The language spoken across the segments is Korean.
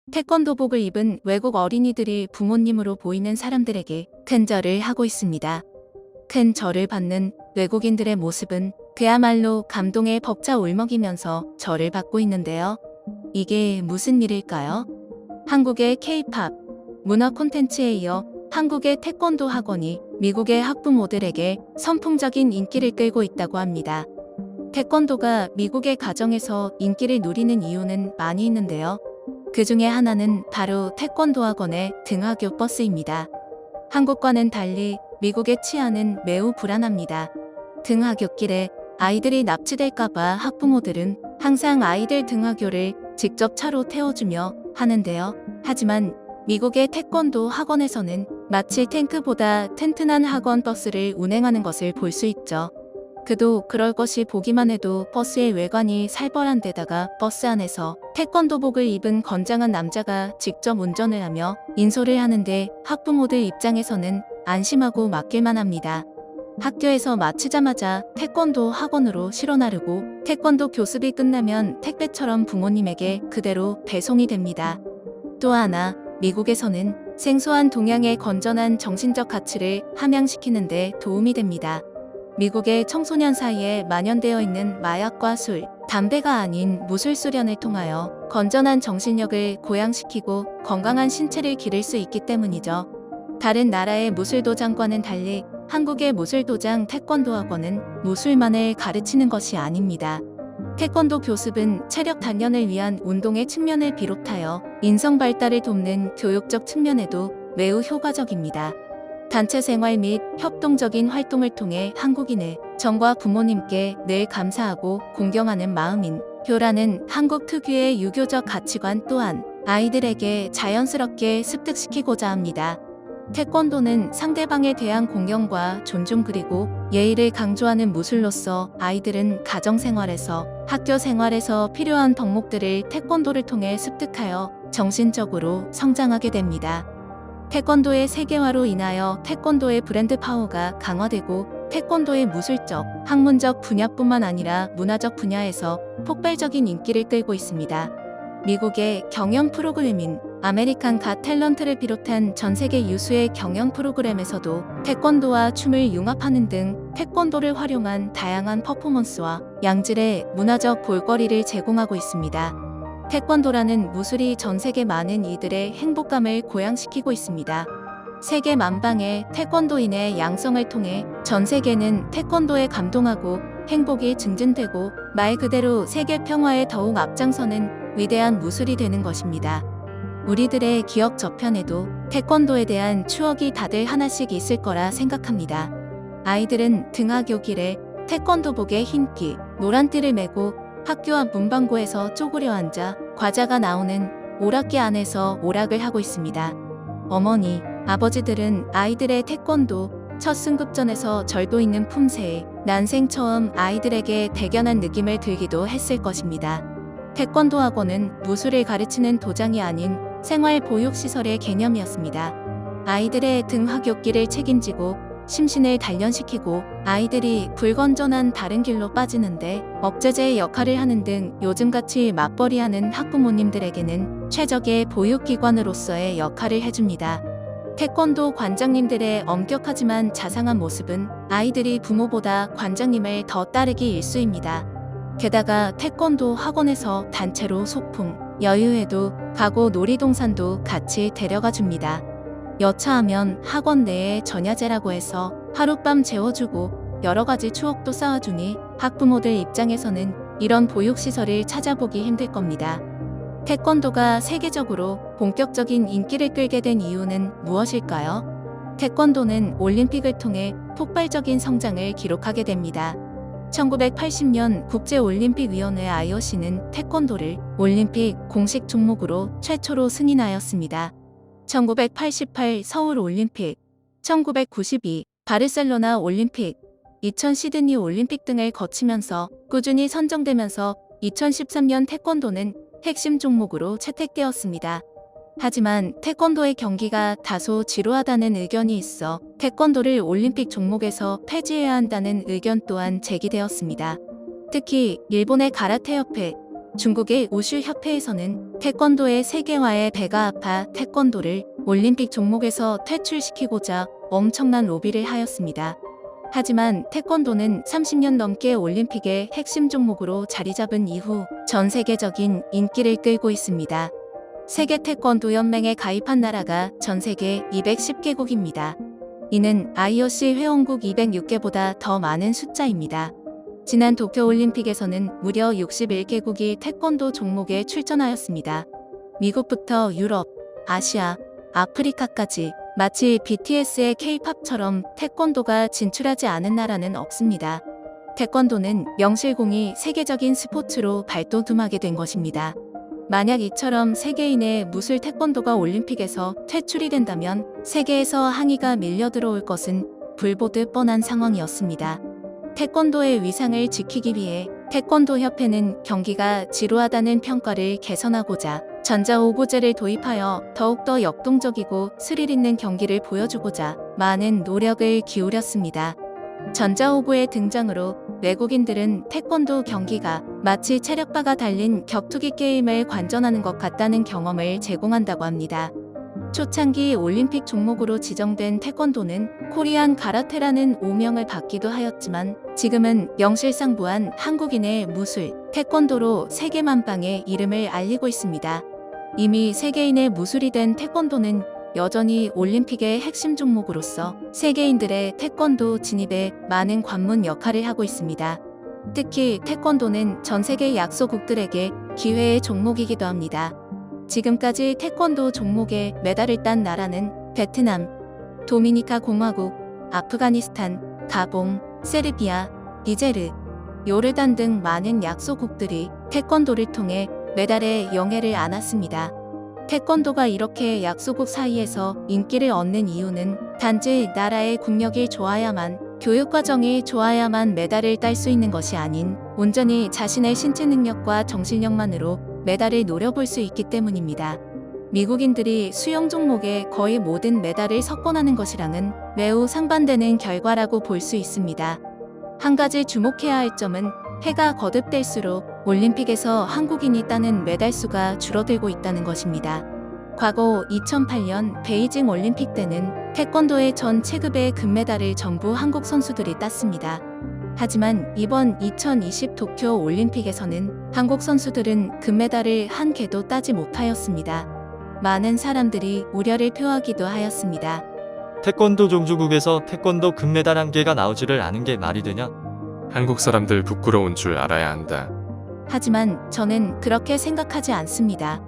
태권도복을 입은 외국 어린이들이 부모님으로 보이는 사람들에게 큰 절을 하고 있습니다. 큰 절을 받는 외국인들의 모습은 그야말로 감동에 벅차 울먹이면서 절을 받고 있는데요. 이게 무슨 일일까요? 한국의 K-팝 문화 콘텐츠에 이어 한국의 태권도 학원이 미국의 학부모들에게 선풍적인 인기를 끌고 있다고 합니다. 태권도가 미국의 가정에서 인기를 누리는 이유는 많이 있는데요. 그 중에 하나는 바로 태권도 학원의 등하교 버스입니다. 한국과는 달리 미국의 치안은 매우 불안합니다. 등하굣길에 아이들이 납치될까봐 학부모들은 항상 아이들 등하교를 직접 차로 태워주며 하는데요. 하지만 미국의 태권도 학원에서는 마치 탱크보다 튼튼한 학원 버스를 운행하는 것을 볼 수 있죠. 그도 그럴 것이 보기만 해도 버스의 외관이 살벌한 데다가 버스 안에서 태권도복을 입은 건장한 남자가 직접 운전을 하며 인솔을 하는데 학부모들 입장에서는 안심하고 맡길만 합니다. 학교에서 마치자마자 태권도 학원으로 실어 나르고 태권도 교습이 끝나면 택배처럼 부모님에게 그대로 배송이 됩니다. 또 하나, 미국에서는 생소한 동양의 건전한 정신적 가치를 함양시키는 데 도움이 됩니다. 미국의 청소년 사이에 만연되어 있는 마약과 술, 담배가 아닌 무술수련을 통하여 건전한 정신력을 고양시키고 건강한 신체를 기를 수 있기 때문이죠. 다른 나라의 무술도장과는 달리 한국의 무술도장 태권도 학원은 무술만을 가르치는 것이 아닙니다. 태권도 교습은 체력 단련을 위한 운동의 측면을 비롯하여 인성 발달을 돕는 교육적 측면에도 매우 효과적입니다. 단체 생활 및 협동적인 활동을 통해 한국인을 정과 부모님께 늘 감사하고 공경하는 마음인 교라는 한국 특유의 유교적 가치관 또한 아이들에게 자연스럽게 습득시키고자 합니다. 태권도는 상대방에 대한 공경과 존중 그리고 예의를 강조하는 무술로서 아이들은 가정생활에서 학교 생활에서 필요한 덕목들을 태권도를 통해 습득하여 정신적으로 성장하게 됩니다. 태권도의 세계화로 인하여 태권도의 브랜드 파워가 강화되고 태권도의 무술적, 학문적 분야뿐만 아니라 문화적 분야에서 폭발적인 인기를 끌고 있습니다. 미국의 경영 프로그램인 아메리칸 갓 탤런트를 비롯한 전 세계 유수의 경영 프로그램에서도 태권도와 춤을 융합하는 등 태권도를 활용한 다양한 퍼포먼스와 양질의 문화적 볼거리를 제공하고 있습니다. 태권도라는 무술이 전 세계 많은 이들의 행복감을 고양시키고 있습니다. 세계 만방의 태권도인의 양성을 통해 전 세계는 태권도에 감동하고 행복이 증진되고 말 그대로 세계 평화에 더욱 앞장서는 위대한 무술이 되는 것입니다. 우리들의 기억 저편에도 태권도에 대한 추억이 다들 하나씩 있을 거라 생각합니다. 아이들은 등하교길에 태권도복에 흰띠, 노란띠를 메고 학교 앞 문방구에서 쪼그려 앉아 과자가 나오는 오락기 안에서 오락을 하고 있습니다. 어머니, 아버지들은 아이들의 태권도 첫 승급전에서 절도 있는 품새에 난생 처음 아이들에게 대견한 느낌을 들기도 했을 것입니다. 태권도 학원은 무술을 가르치는 도장이 아닌 생활보육시설의 개념이었습니다. 아이들의 등하굣길을 책임지고 심신을 단련시키고 아이들이 불건전한 다른 길로 빠지는데 억제제의 역할을 하는 등 요즘같이 맞벌이하는 학부모님들에게는 최적의 보육기관으로서의 역할을 해줍니다. 태권도 관장님들의 엄격하지만 자상한 모습은 아이들이 부모보다 관장님을 더 따르기 일쑤입니다. 게다가 태권도 학원에서 단체로 소풍, 여유회도 가고 놀이동산도 같이 데려가 줍니다. 여차하면 학원 내에 전야제라고 해서 하룻밤 재워주고 여러가지 추억도 쌓아주니 학부모들 입장에서는 이런 보육시설을 찾아보기 힘들 겁니다. 태권도가 세계적으로 본격적인 인기를 끌게 된 이유는 무엇일까요? 태권도는 올림픽을 통해 폭발적인 성장을 기록하게 됩니다. 1980년 국제올림픽위원회 IOC는 태권도를 올림픽 공식 종목으로 최초로 승인하였습니다. 1988 서울올림픽, 1992 바르셀로나 올림픽, 2000 시드니 올림픽 등을 거치면서 꾸준히 선정되면서 2013년 태권도는 핵심 종목으로 채택되었습니다. 하지만 태권도의 경기가 다소 지루하다는 의견이 있어 태권도를 올림픽 종목에서 폐지해야 한다는 의견 또한 제기되었습니다. 특히 일본의 가라테협회, 중국의 우슈 협회에서는 태권도의 세계화에 배가 아파 태권도를 올림픽 종목에서 퇴출시키고자 엄청난 로비를 하였습니다. 하지만 태권도는 30년 넘게 올림픽의 핵심 종목으로 자리 잡은 이후 전 세계적인 인기를 끌고 있습니다. 세계 태권도 연맹에 가입한 나라가 전 세계 210개국입니다. 이는 IOC 회원국 206개보다 더 많은 숫자입니다. 지난 도쿄올림픽에서는 무려 61개국이 태권도 종목에 출전하였습니다. 미국부터 유럽, 아시아, 아프리카까지 마치 BTS의 K-팝처럼 태권도가 진출하지 않은 나라는 없습니다. 태권도는 명실공히 세계적인 스포츠로 발돋움하게 된 것입니다. 만약 이처럼 세계인의 무술 태권도가 올림픽에서 퇴출이 된다면 세계에서 항의가 밀려들어올 것은 불보듯 뻔한 상황이었습니다. 태권도의 위상을 지키기 위해 태권도 협회는 경기가 지루하다는 평가를 개선하고자 전자오구제를 도입하여 더욱더 역동적이고 스릴 있는 경기를 보여주고자 많은 노력을 기울였습니다. 전자오구의 등장으로 외국인들은 태권도 경기가 마치 체력바가 달린 격투기 게임을 관전하는 것 같다는 경험을 제공한다고 합니다. 초창기 올림픽 종목으로 지정된 태권도는 코리안 가라테라는 오명을 받기도 하였지만 지금은 명실상부한 한국인의 무술, 태권도로 세계만방에 이름을 알리고 있습니다. 이미 세계인의 무술이 된 태권도는 여전히 올림픽의 핵심 종목으로서 세계인들의 태권도 진입에 많은 관문 역할을 하고 있습니다. 특히 태권도는 전 세계 약소국들에게 기회의 종목이기도 합니다. 지금까지 태권도 종목에 메달을 딴 나라는 베트남, 도미니카 공화국, 아프가니스탄, 가봉, 세르비아, 니제르, 요르단 등 많은 약소국들이 태권도를 통해 메달에 영예를 안았습니다. 태권도가 이렇게 약소국 사이에서 인기를 얻는 이유는 단지 나라의 국력이 좋아야만, 교육과정이 좋아야만 메달을 딸 수 있는 것이 아닌 온전히 자신의 신체 능력과 정신력만으로 메달을 노려볼 수 있기 때문입니다. 미국인들이 수영 종목의 거의 모든 메달을 석권하는 것이랑은 매우 상반되는 결과라고 볼 수 있습니다. 한 가지 주목해야 할 점은 해가 거듭될수록 올림픽에서 한국인이 따는 메달 수가 줄어들고 있다는 것입니다. 과거 2008년 베이징 올림픽 때는 태권도의 전 체급의 금메달을 전부 한국 선수들이 땄습니다. 하지만 이번 2020 도쿄 올림픽에서는 한국 선수들은 금메달을 한 개도 따지 못하였습니다. 많은 사람들이 우려를 표하기도 하였습니다. 태권도 종주국에서 태권도 금메달 한 개가 나오지를 않은 게 말이 되냐? 한국 사람들 부끄러운 줄 알아야 한다. 하지만 저는 그렇게 생각하지 않습니다.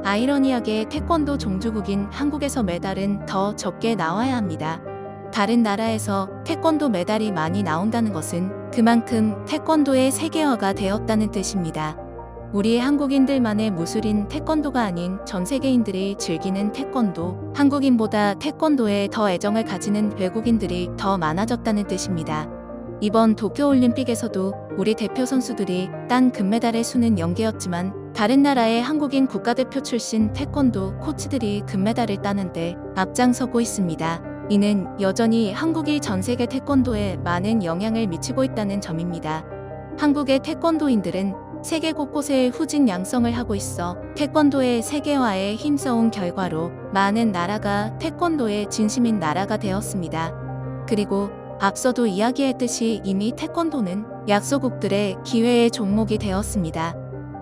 아이러니하게 태권도 종주국인 한국에서 메달은 더 적게 나와야 합니다. 다른 나라에서 태권도 메달이 많이 나온다는 것은 그만큼 태권도의 세계화가 되었다는 뜻입니다. 우리 한국인들만의 무술인 태권도가 아닌 전 세계인들이 즐기는 태권도, 한국인보다 태권도에 더 애정을 가지는 외국인들이 더 많아졌다는 뜻입니다. 이번 도쿄올림픽에서도 우리 대표 선수들이 딴 금메달의 수는 0개였지만 다른 나라의 한국인 국가대표 출신 태권도 코치들이 금메달을 따는데 앞장서고 있습니다. 이는 여전히 한국이 전 세계 태권도에 많은 영향을 미치고 있다는 점입니다. 한국의 태권도인들은 세계 곳곳에 후진 양성을 하고 있어 태권도의 세계화에 힘써온 결과로 많은 나라가 태권도의 진심인 나라가 되었습니다. 그리고 앞서도 이야기했듯이 이미 태권도는 약소국들의 기회의 종목이 되었습니다.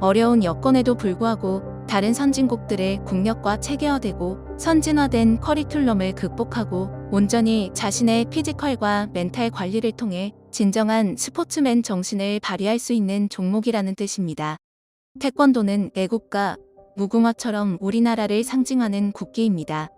어려운 여건에도 불구하고 다른 선진국들의 국력과 체계화되고 선진화된 커리큘럼을 극복하고 온전히 자신의 피지컬과 멘탈 관리를 통해 진정한 스포츠맨 정신을 발휘할 수 있는 종목이라는 뜻입니다. 태권도는 애국가, 무궁화처럼 우리나라를 상징하는 국기입니다.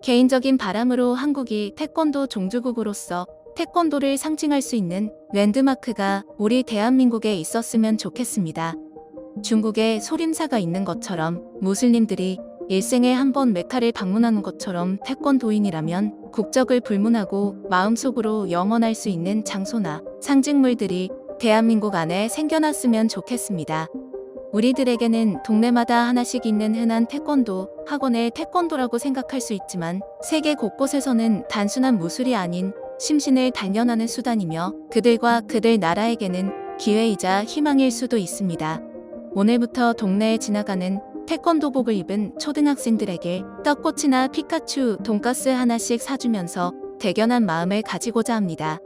개인적인 바람으로 한국이 태권도 종주국으로서 태권도를 상징할 수 있는 랜드마크가 우리 대한민국에 있었으면 좋겠습니다. 중국에 소림사가 있는 것처럼 무슬림들이 일생에 한 번 메카를 방문하는 것처럼 태권도인이라면 국적을 불문하고 마음속으로 영원할 수 있는 장소나 상징물들이 대한민국 안에 생겨났으면 좋겠습니다. 우리들에게는 동네마다 하나씩 있는 흔한 태권도 학원의 태권도라고 생각할 수 있지만 세계 곳곳에서는 단순한 무술이 아닌 심신을 단련하는 수단이며 그들과 그들 나라에게는 기회이자 희망일 수도 있습니다. 오늘부터 동네에 지나가는 태권도복을 입은 초등학생들에게 떡꼬치나 피카츄, 돈가스 하나씩 사주면서 대견한 마음을 가지고자 합니다.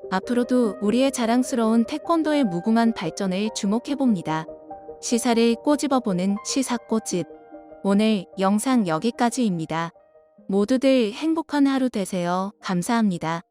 앞으로도 우리의 자랑스러운 태권도의 무궁한 발전을 주목해봅니다. 시사를 꼬집어보는 시사꼬집. 오늘 영상 여기까지입니다. 모두들 행복한 하루 되세요. 감사합니다.